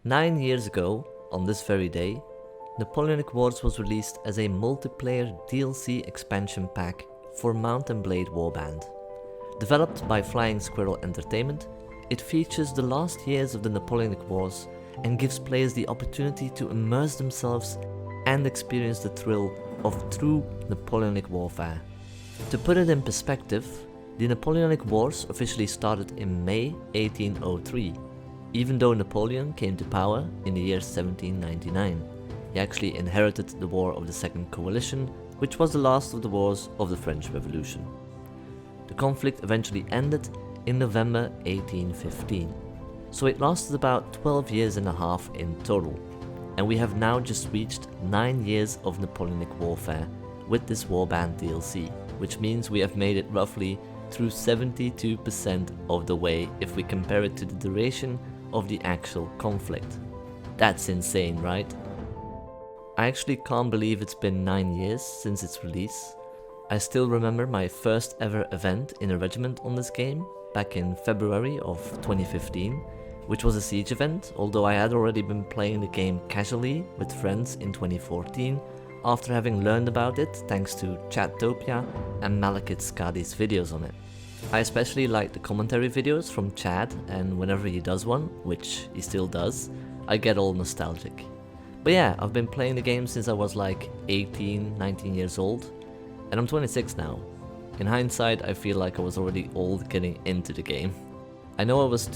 9 years ago, on this very day, Napoleonic Wars was released as a multiplayer DLC expansion pack for Mount & Blade Warband. Developed by Flying Squirrel Entertainment, it features the last years of the Napoleonic Wars and gives players the opportunity to immerse themselves and experience the thrill of true Napoleonic warfare. To put it in perspective, the Napoleonic Wars officially started in May 1803, even though Napoleon came to power in the year 1799. He actually inherited the War of the Second Coalition, which was the last of the wars of the French Revolution. The conflict eventually ended in November 1815, so it lasted about 12 years and a half in total, and we have now just reached 9 years of Napoleonic warfare with this Warband DLC, which means we have made it roughly through 72% of the way if we compare it to the duration of the actual conflict. That's insane, right? I actually can't believe it's been 9 years since its release. I still remember my first ever event in a regiment on this game back in February of 2015, which was a siege event, although I had already been playing the game casually with friends in 2014 after having learned about it thanks to Chatopia and Malekith Skadi's videos on it. I especially like the commentary videos from Chad, and whenever he does one, which he still does, I get all nostalgic. But yeah, I've been playing the game since I was like 18, 19 years old, and I'm 26 now. In hindsight, I feel like I was already old getting into the game. I know I was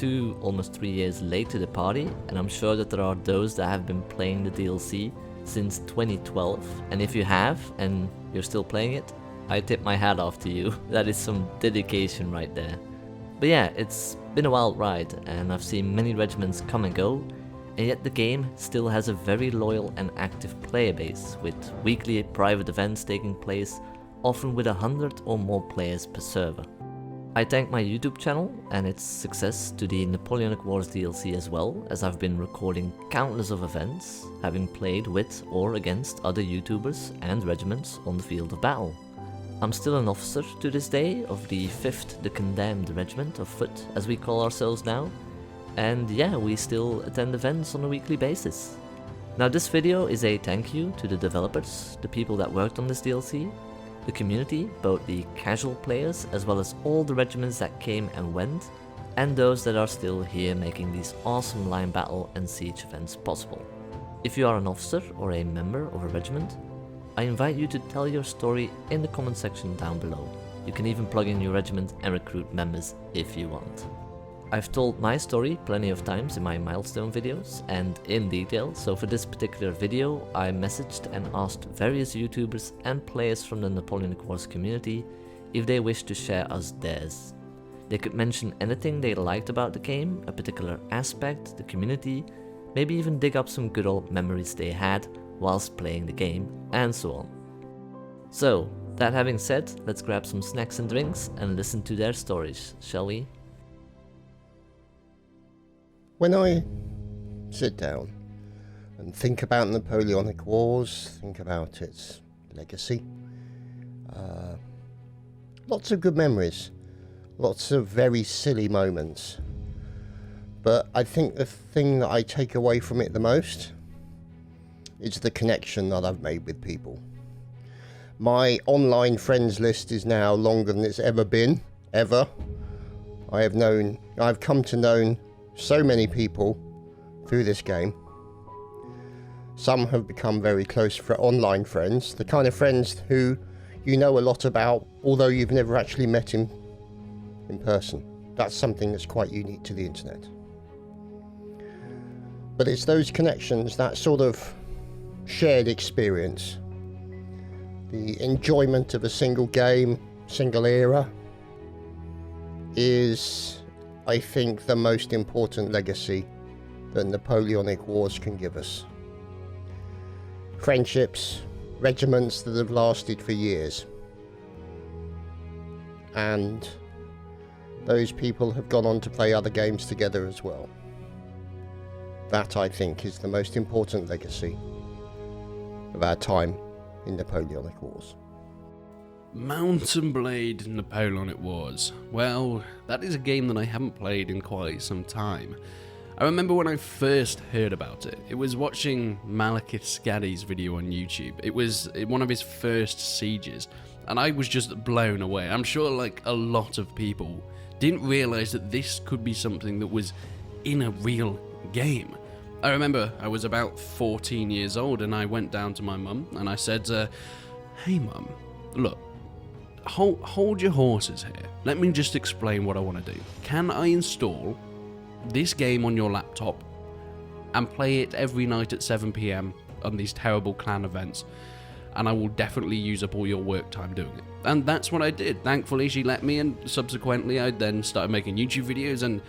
almost 3 years late to the party, and I'm sure that there are those that have been playing the DLC since 2012, and if you have, and you're still playing it, I tip my hat off to you. That is some dedication right there. But yeah, it's been a wild ride, and I've seen many regiments come and go, and yet the game still has a very loyal and active player base, with weekly private events taking place, often with 100 or more players per server. I thank my YouTube channel and its success to the Napoleonic Wars DLC as well, as I've been recording countless of events, having played with or against other YouTubers and regiments on the field of battle. I'm still an officer to this day of the 5th the Condemned Regiment of Foot, as we call ourselves now, and yeah, we still attend events on a weekly basis. Now this video is a thank you to the developers, the people that worked on this DLC, the community, both the casual players as well as all the regiments that came and went, and those that are still here making these awesome line battle and siege events possible. If you are an officer or a member of a regiment, I invite you to tell your story in the comment section down below. You can even plug in your regiment and recruit members if you want. I've told my story plenty of times in my milestone videos and in detail, so for this particular video I messaged and asked various YouTubers and players from the Napoleonic Wars community if they wish to share us theirs. They could mention anything they liked about the game, a particular aspect, the community, maybe even dig up some good old memories they had whilst playing the game, and so on. So, that having said, let's grab some snacks and drinks and listen to their stories, shall we? When I sit down and think about Napoleonic Wars, think about its legacy, lots of good memories, lots of very silly moments, but I think the thing that I take away from it the most is the connection that I've made with people. My online friends list is now longer than it's ever been, ever. I've come to know so many people through this game. Some have become very close online friends, the kind of friends who you know a lot about, although you've never actually met him in person. That's something that's quite unique to the internet. But it's those connections, that sort of shared experience, the enjoyment of a single game, single era, is, I think, the most important legacy that Napoleonic Wars can give us. Friendships, regiments that have lasted for years, and those people have gone on to play other games together as well. That, I think, is the most important legacy of our time in Napoleonic Wars. Mount & Blade Napoleonic Wars. Well, that is a game that I haven't played in quite some time. I remember when I first heard about it, it was watching Malekith Skadi's video on YouTube. It was one of his first sieges, and I was just blown away. I'm sure like a lot of people didn't realise that this could be something that was in a real game. I remember I was about 14 years old and I went down to my mum and I said, hey mum, look, hold your horses here. Let me just explain what I want to do. Can I install this game on your laptop and play it every night at 7 PM on these terrible clan events? And I will definitely use up all your work time doing it. And that's what I did. Thankfully, she let me, and subsequently I then started making YouTube videos and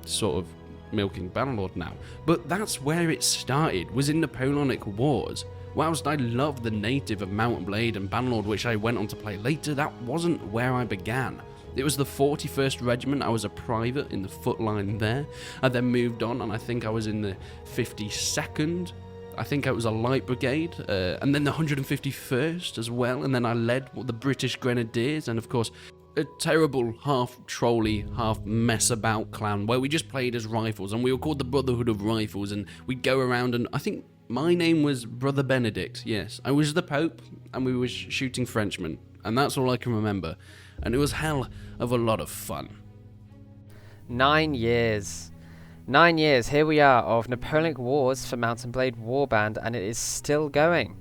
sort of milking Bannerlord now. But that's where it started, was in Napoleonic Wars. Whilst I loved the native of Mount and Blade and Bannerlord, which I went on to play later, that wasn't where I began. It was the 41st Regiment. I was a private in the foot line there. I then moved on, and I think I was in the 52nd. I think I was a light brigade, and then the 151st as well, and then I led the British Grenadiers, and of course, a terrible half-trolley, half-mess-about clan, where we just played as rifles, and we were called the Brotherhood of Rifles, and we'd go around, and I think my name was Brother Benedict, yes. I was the Pope, and we were shooting Frenchmen, and that's all I can remember, and it was hell of a lot of fun. 9 years. 9 years, here we are, of Napoleonic Wars for Mount and Blade Warband, and it is still going.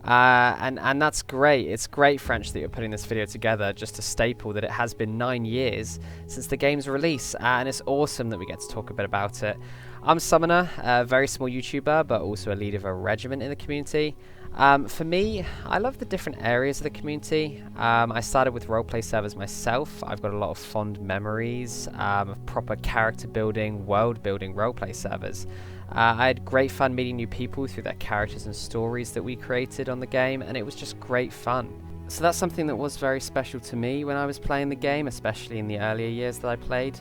And that's great. It's great, French, that you're putting this video together, just to staple that it has been 9 years since the game's release, and it's awesome that we get to talk a bit about it. I'm Summoner, a very small YouTuber, but also a leader of a regiment in the community. For me, I love the different areas of the community. I started with roleplay servers myself. I've got a lot of fond memories of proper character building, world building roleplay servers. I had great fun meeting new people through their characters and stories that we created on the game, and it was just great fun. So that's something that was very special to me when I was playing the game, especially in the earlier years that I played.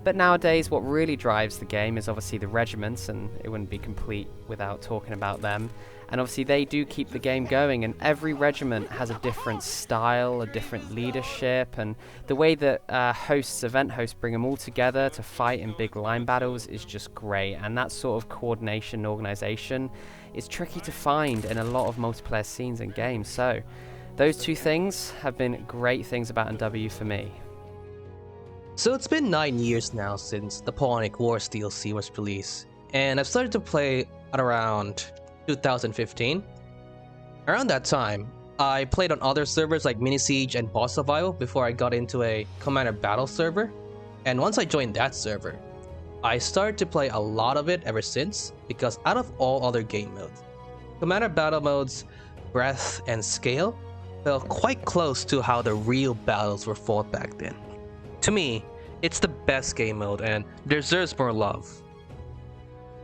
But nowadays, what really drives the game is obviously the regiments, and it wouldn't be complete without talking about them. And obviously they do keep the game going, and every regiment has a different style, a different leadership, and the way that event hosts bring them all together to fight in big line battles is just great. And that sort of coordination and organization is tricky to find in a lot of multiplayer scenes and games. So those two things have been great things about NW for me. So it's been 9 years now since the Napoleonic Wars DLC was released, and I've started to play at around 2015. Around that time, I played on other servers like Mini Siege and Boss Survival before I got into a Commander Battle server, and once I joined that server, I started to play a lot of it ever since, because out of all other game modes, Commander Battle mode's breadth and scale felt quite close to how the real battles were fought back then. To me, it's the best game mode and deserves more love.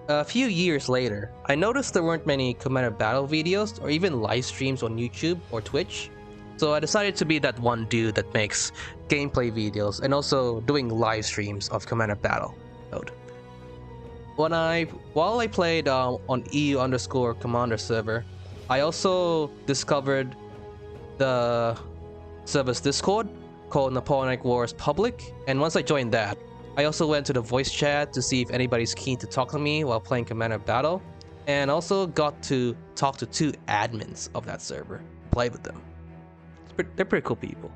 A few years later, I noticed there weren't many Commander Battle videos or even live streams on YouTube or Twitch, so I decided to be that one dude that makes gameplay videos and also doing live streams of Commander Battle mode. While I played on EU_Commander server, I also discovered the server's Discord called Napoleonic Wars Public, and once I joined that, I also went to the voice chat to see if anybody's keen to talk to me while playing Commander Battle, and also got to talk to 2 admins of that server, play with them. They're pretty cool people.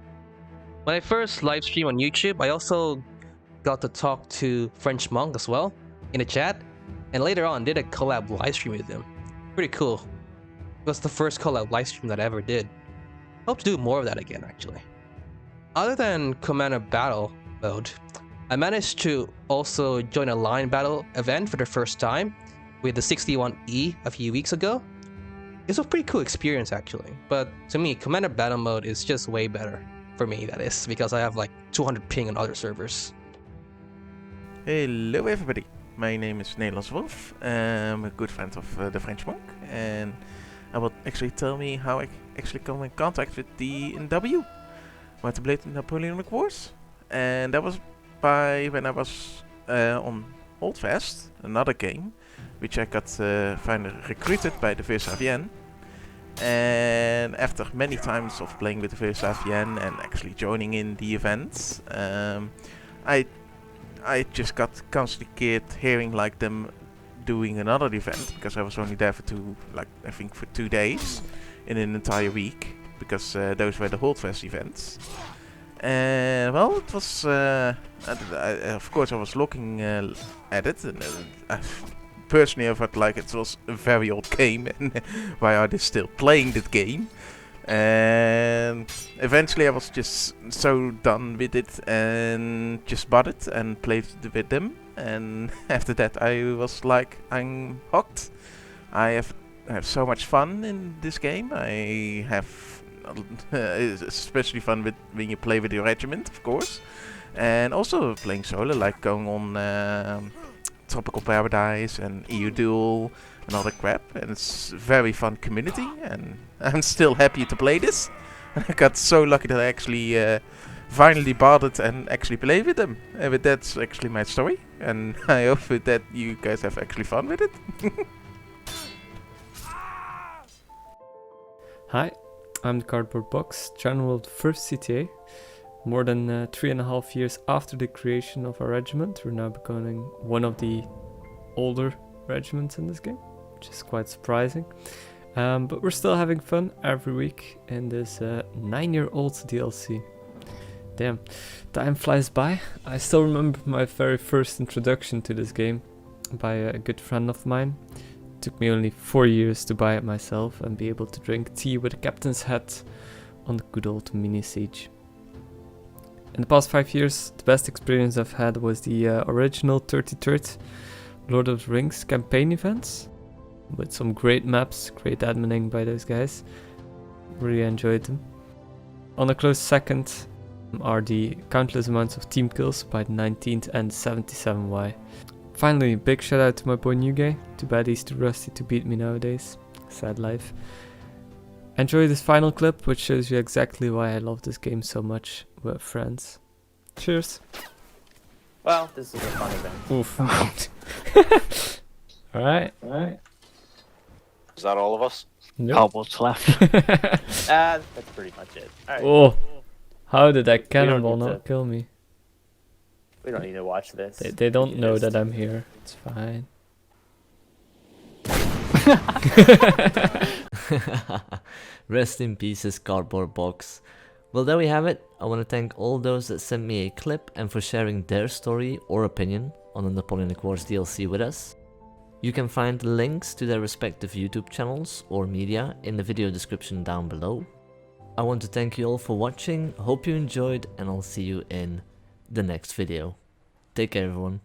When I first live streamed on YouTube, I also got to talk to French Monk as well in the chat, and later on did a collab live stream with him. Pretty cool. It was the first collab live stream that I ever did. Hope to do more of that again, actually. Other than Commander Battle mode, I managed to also join a line battle event for the first time with the 61E a few weeks ago. It's a pretty cool experience actually, but to me, Commander Battle mode is just way better. For me, that is, because I have like 200 ping on other servers. Hello everybody, my name is Nederlands Wolf. I'm a good friend of the French Monk, and I will actually tell me how I actually come in contact with the NW. Mount and Blade Napoleonic Wars, and that was by when I was on Holdfast, another game, which I got finally recruited by the VSAVN. And after many times of playing with the VSAVN and actually joining in the events, I I just got constantly hearing like them doing another event, because I was only there for I think for 2 days in an entire week, because those were the holdfast events. And well, it was of course I was looking at it, and personally I felt like it was a very old game, and why are they still playing that game? And eventually I was just so done with it and just bought it and played with them. And after that I was like, I'm hooked. I have so much fun in this game. I have especially fun when you play with your regiment, of course. And also playing solo, like going on Tropical Paradise and EU Duel and all that crap. And it's a very fun community, and I'm still happy to play this. I got so lucky that I actually finally bought it and actually play with them. But that's actually my story, and I hope that you guys have actually fun with it. Hi, I'm the Cardboard Box, TaleWorlds' first CTA. More than 3.5 years after the creation of our regiment, we're now becoming one of the older regiments in this game, which is quite surprising. But we're still having fun every week in this 9-year-old DLC. Damn, time flies by. I still remember my very first introduction to this game by a good friend of mine. It took me only 4 years to buy it myself and be able to drink tea with a captain's hat on the good old mini siege. In the past 5 years, the best experience I've had was the original 33rd Lord of the Rings campaign events, with some great maps, great adminning by those guys. Really enjoyed them. On a close second are the countless amounts of team kills by the 19th and 77Y. Finally, big shout out to my boy New Guy. Too bad he's too rusty to beat me nowadays. Sad life. Enjoy this final clip, which shows you exactly why I love this game so much with friends. Cheers. Well, this is a fun event. Oof. Alright. Is that all of us? Nope. Oh, what's left? That's pretty much it. Alright. Oh, how did that need cannonball to- not kill me? We don't need to watch this. They don't can know just- that I'm here. It's fine. Rest in pieces, Cardboard Box. Well, there we have it. I want to thank all those that sent me a clip and for sharing their story or opinion on the Napoleonic Wars DLC with us. You can find links to their respective YouTube channels or media in the video description down below. I want to thank you all for watching, hope you enjoyed, and I'll see you in the next video. Take care everyone.